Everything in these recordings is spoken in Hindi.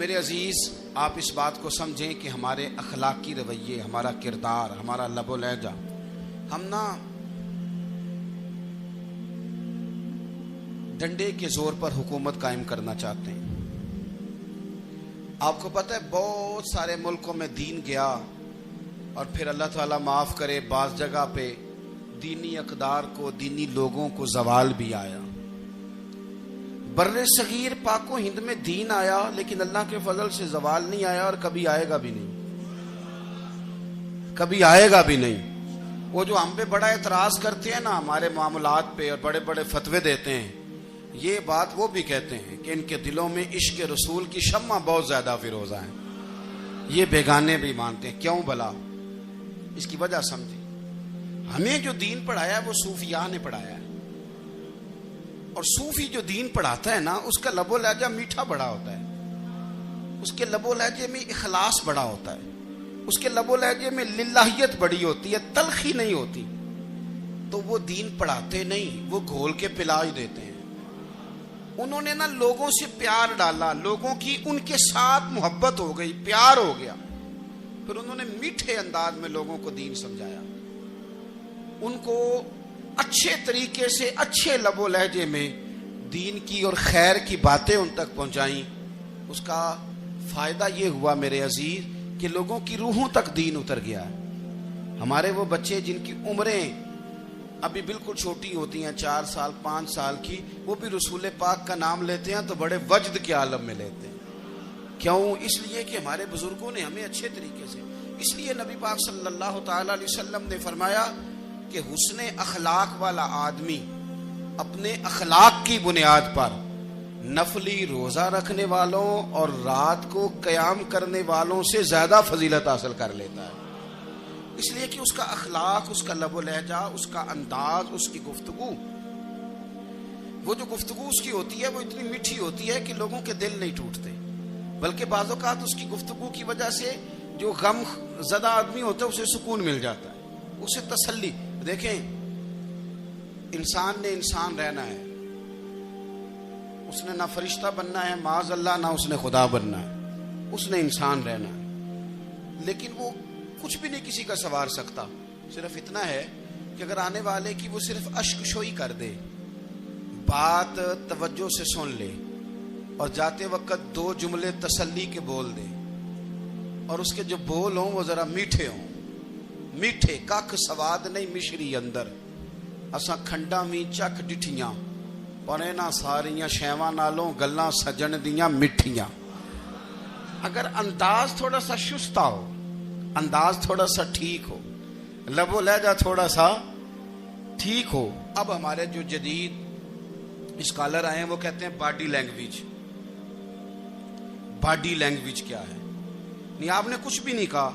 मेरे अजीज़, आप इस बात को समझें कि हमारे अखलाकी रवैये, हमारा किरदार, हमारा लबो लहजा, हम ना डंडे के जोर पर हुकूमत कायम करना चाहते हैं। आपको पता है बहुत सारे मुल्कों में दीन गया और फिर अल्लाह ताला माफ़ करे, बाज़ जगह पे दीनी अक़दार को, दीनी लोगों को ज़वाल भी आया। बर्रे सगीर पाको हिंद में दीन आया, लेकिन अल्लाह के फजल से ज़वाल नहीं आया और कभी आएगा भी नहीं, कभी आएगा भी नहीं। वो जो हम पे बड़ा एतराज़ करते हैं ना हमारे मामलात पे और बड़े बड़े फतवे देते हैं, ये बात वो भी कहते हैं कि इनके दिलों में इश्क रसूल की शम्मा बहुत ज़्यादा फिरोज़ा है। ये बेगाने भी मानते हैं। क्यों भला? इसकी वजह समझे। हमें जो दीन पढ़ाया है वो सूफिया ने पढ़ाया है, और सूफी जो दीन पढ़ाता है ना उसका लबो लहजा मीठा बड़ा होता है, उसके लबो लहजे में इखलास बड़ा होता है, उसके लबो लहजे में लिल्लाहियत बड़ी होती है, तलखी नहीं होती। तो वो दीन पढ़ाते नहीं, वो घोल के पिला ही देते हैं। उन्होंने ना लोगों से प्यार डाला, लोगों की उनके साथ मोहब्बत हो गई, प्यार हो गया, फिर उन्होंने मीठे अंदाज में लोगों को दीन समझाया, उनको अच्छे तरीके से, अच्छे लबो लहजे में दीन की और खैर की बातें उन तक पहुंचाई। उसका फायदा ये हुआ मेरे अजीज कि लोगों की रूहों तक दीन उतर गया। हमारे वो बच्चे जिनकी उम्रें अभी बिल्कुल छोटी होती हैं, 4 साल 5 साल की, वो भी रसूल पाक का नाम लेते हैं तो बड़े वजद के आलम में लेते हैं। क्यों? इसलिए कि हमारे बुजुर्गों ने हमें अच्छे तरीके से, इसलिए नबी पाक सल्लल्लाहु ताला अलैहि वसल्लम ने फरमाया कि हुस्ने अखलाक वाला आदमी अपने अखलाक की बुनियाद पर नफली रोजा रखने वालों और रात को कयाम करने वालों से ज्यादा फजीलत हासिल कर लेता है। इसलिए कि उसका अखलाक, उसका लबो लहजा, उसका अंदाज, उसकी गुफ्तगू, वो जो गुफ्तगू उसकी होती है वो इतनी मीठी होती है कि लोगों के दिल नहीं टूटते, बल्कि बाज़ औक़ात उसकी गुफ्तगू की वजह से जो गम ज़दा आदमी होता है उसे सुकून मिल जाता है, उसे तसल्ली। देखें, इंसान ने इंसान रहना है, उसने ना फरिश्ता बनना है माज़ अल्लाह, ना उसने खुदा बनना है, उसने इंसान रहना है। लेकिन वो कुछ भी नहीं किसी का सवार सकता, सिर्फ इतना है कि अगर आने वाले की वो सिर्फ अश्कशोई कर दे, बात तवज्जो से सुन ले और जाते वक्त 2 जुमले तसल्ली के बोल दे, और उसके जो बोल हों वो जरा मीठे हों, मीठे कख सवाद नहीं मिश्री अंदर, असा खंडा भी चख डिठियां पर इन्हां सारियां शैवां नालों गल्लां सजन दियां मिठियां। अगर अंदाज थोड़ा सा शुस्ता हो, अंदाज थोड़ा सा ठीक हो, लबो लहजा थोड़ा सा ठीक हो। अब हमारे जो जदीद स्कॉलर आए हैं वो कहते हैं बॉडी लैंग्वेज। बॉडी लैंग्वेज क्या है? नहीं, आपने कुछ भी नहीं कहा,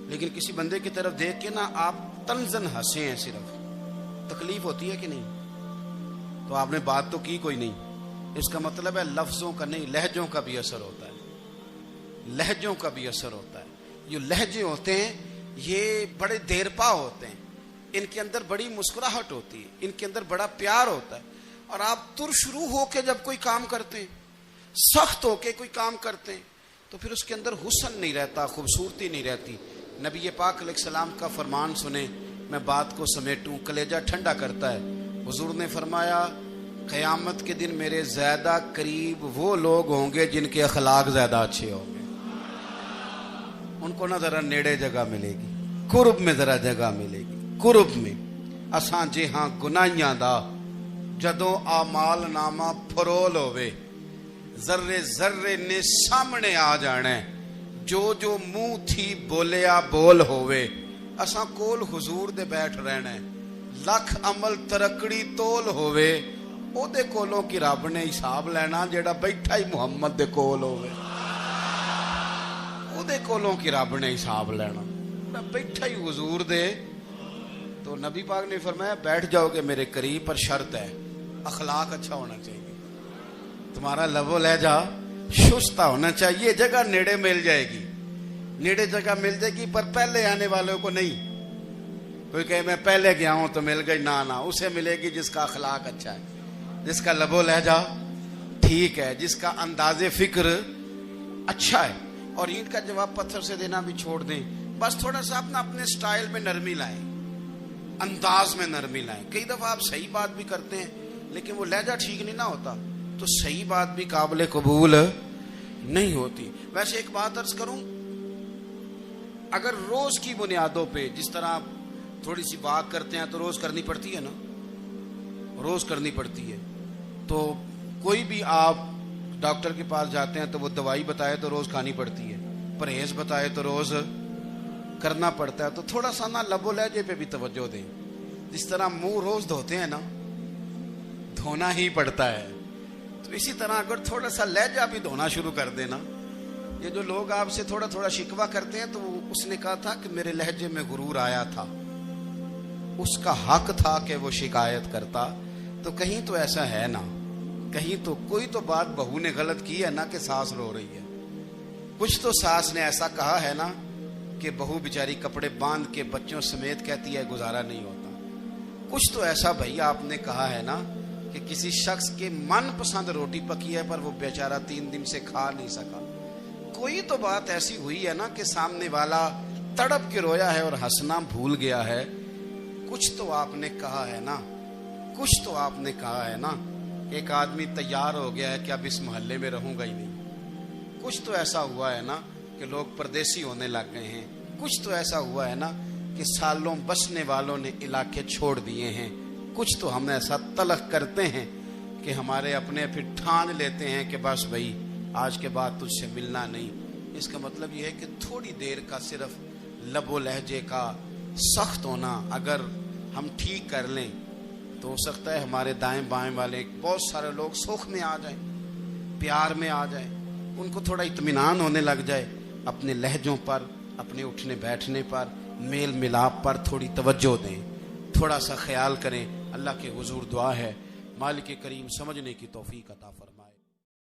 लेकिन किसी बंदे की तरफ देख के ना आप तंजन हंसे हैं, सिर्फ तकलीफ होती है कि नहीं? तो आपने बात तो की कोई नहीं। इसका मतलब है लफ्जों का नहीं, लहजों का भी असर होता है, लहजों का भी असर होता है। जो लहजे होते हैं ये बड़े देरपा होते हैं, इनके अंदर बड़ी मुस्कुराहट होती है, इनके अंदर बड़ा प्यार होता है। और आप तुरशरू होके जब कोई काम करते हैं, सख्त होके कोई काम करते हैं, तो फिर उसके अंदर हुस्न नहीं रहता, खूबसूरती नहीं रहती। नबी पाक अलैहिस्सलाम का फरमान सुने, मैं बात को समेटूं, कलेजा ठंडा करता है। हुजूर ने फरमाया, क़यामत के दिन मेरे ज्यादा करीब वो लोग होंगे जिनके अखलाक ज्यादा अच्छे होंगे। उनको ना जरा नेड़े जगह मिलेगी, कुर्ब में जरा जगह मिलेगी, कुर्ब में। असां जे हां गुनाहियां दा जदों आमाल नामा फरोल होवे, जर्रे जर्रे ने सामने आ जाना, जो जो मुंह थी बोलिया बोल होवे। असां कोल हुजूर दे बैठ रहना, लख अमल तरकड़ी तोल होवे, ओदे कोलों की रब ने हिसाब लेना जेड़ा बैठा ही मुहम्मद दे कोल होवे। ओदे कोलों की रब ने हिसाब लेना, बैठा ही हुजूर दे। तो नबी पाक ने फरमाया, बैठ जाओगे मेरे करीब, पर शर्त है अखलाक अच्छा होना चाहिए, तुम्हारा लबो लहजा शुस्ता होना चाहिए। जगह नेड़े मिल जाएगी, नेड़े जगह मिल जाएगी, पर पहले आने वालों को नहीं। कोई कहे मैं पहले गया हूं तो मिल गई, ना ना, उसे मिलेगी जिसका अखलाक अच्छा है, जिसका लबो लहजा ठीक है, जिसका अंदाजे फिक्र अच्छा है, और ईंट का जवाब पत्थर से देना भी छोड़ दें। बस थोड़ा सा अपना अपने स्टाइल में नरमी लाएं, अंदाज में नरमी लाएं। कई दफा आप सही बात भी करते हैं लेकिन वो लहजा ठीक नहीं ना होता, तो सही बात भी काबिल कबूल नहीं होती। वैसे एक बात अर्ज करूं, अगर रोज की बुनियादों पे, जिस तरह आप थोड़ी सी बात करते हैं तो रोज करनी पड़ती है ना, रोज करनी पड़ती है। तो कोई भी आप डॉक्टर के पास जाते हैं तो वो दवाई बताए तो रोज खानी पड़ती है, परहेज बताए तो रोज करना पड़ता है। तो थोड़ा सा ना लबो लहजे पे भी तवज्जो दें। जिस तरह मुंह रोज धोते हैं ना, धोना ही पड़ता है, तो इसी तरह अगर थोड़ा सा लहजा भी धोना शुरू कर देना। ये जो लोग आपसे थोड़ा थोड़ा शिकवा करते हैं, तो उसने कहा था कि मेरे लहजे में गुरूर आया था, उसका हक था कि वो शिकायत करता। तो कहीं तो ऐसा है ना, कहीं तो कोई तो बात बहू ने गलत की है ना कि सास रो रही है। कुछ तो सास ने ऐसा कहा है ना कि बहू बेचारी कपड़े बांध के बच्चों समेत कहती है गुजारा नहीं होता। कुछ तो ऐसा भैया आपने कहा है ना कि किसी शख्स के मनपसंद रोटी पकी है पर वो बेचारा 3 दिन से खा नहीं सका। कोई तो बात ऐसी हुई है ना कि सामने वाला तड़प के रोया है और हंसना भूल गया है। कुछ तो आपने कहा है ना, कुछ तो आपने कहा है ना। एक आदमी तैयार हो गया है कि अब इस मोहल्ले में रहूंगा ही नहीं। कुछ तो ऐसा हुआ है ना कि लोग परदेसी होने लग गए हैं। कुछ तो ऐसा हुआ है ना कि सालों बसने वालों ने इलाके छोड़ दिए हैं। कुछ तो हम ऐसा तलख करते हैं कि हमारे अपने फिर ठान लेते हैं कि बस भाई आज के बाद तुझसे मिलना नहीं। इसका मतलब यह है कि थोड़ी देर का सिर्फ लबो लहजे का सख्त होना अगर हम ठीक कर लें तो हो सकता है हमारे दाएं बाएं वाले बहुत सारे लोग सुख में आ जाएं, प्यार में आ जाएं, उनको थोड़ा इत्मीनान होने लग जाए। अपने लहजों पर, अपने उठने बैठने पर, मेल मिलाप पर थोड़ी तवज्जो दें, थोड़ा सा ख्याल करें। अल्लाह के हुजूर दुआ है, मालिक करीम समझने की तौफीक अता फरमाए।